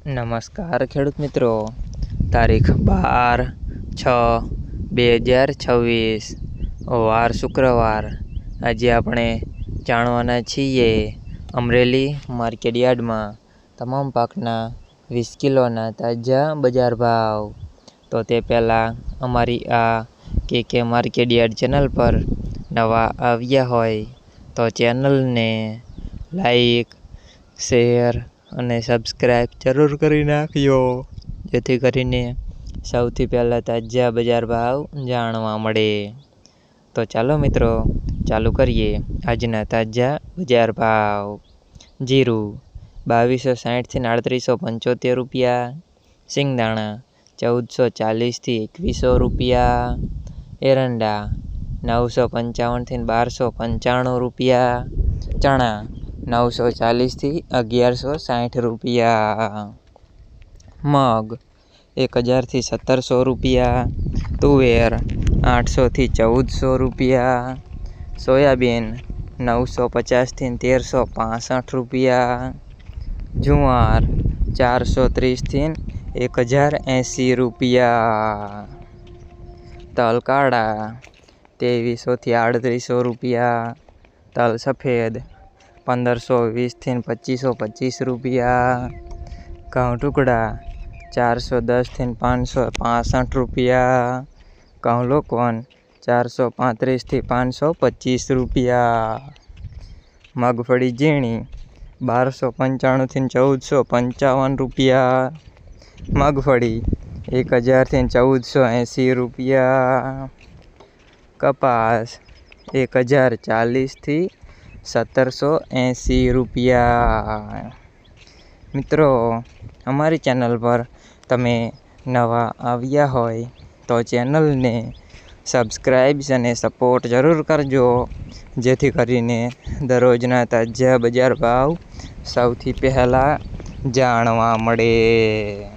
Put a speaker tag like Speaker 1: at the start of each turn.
Speaker 1: નમસ્કાર ખેડૂત મિત્રો, તારીખ 12/6/2026 વાર શુક્રવાર। આજે આપણે જાણવાના છીએ અમરેલી માર્કેટ યાર્ડમાં તમામ પાકના 20 કિલોના તાજા બજાર ભાવ। તો તે પહેલાં અમારી આ કે માર્કેટ યાર્ડ ચેનલ પર નવા આવ્યા હોય તો ચેનલને લાઈક, શેર અને સબસ્ક્રાઈબ જરૂર કરી નાખજો, જેથી કરીને સૌથી પહેલાં તાજા બજાર ભાવ જાણવા મળે। તો ચાલો મિત્રો, ચાલુ કરીએ આજના તાજા બજાર ભાવ। જીરું 2260 થી 3875 રૂપિયા, સિંગદાણા 1440 થી 2100 રૂપિયા, એરંડા 955 થી 1295 રૂપિયા, ચણા 940 થી 1160 રૂપિયા, મગ 1000 થી 1700 રૂપિયા, તુવેર 800 થી 1400 રૂપિયા, સોયાબીન 950 થી 1365 રૂપિયા, જુવાર 430 થી 1080 રૂપિયા, તલ કાળા 2300 થી 3800 રૂપિયા, તલ સફેદ 1520 થી 2525 રૂપિયા, ઘઉં ટુકડા 410 થી 565 રૂપિયા, ઘઉં લોકવન 435 થી 525 રૂપિયા, મગફળી ઝીણી 1295 થી 1455 રૂપિયા, મગફળી 1000 થી 1480 રૂપિયા, કપાસ 1040 થી 1780 રૂપિયા। મિત્રો, અમારી ચેનલ પર તમે નવા આવ્યા હોય તો ચેનલને સબસ્ક્રાઈબ અને સપોર્ટ જરૂર કરજો, જેથી કરીને દરરોજના તાજા બજાર ભાવ સૌથી પહેલાં જાણવા મળે।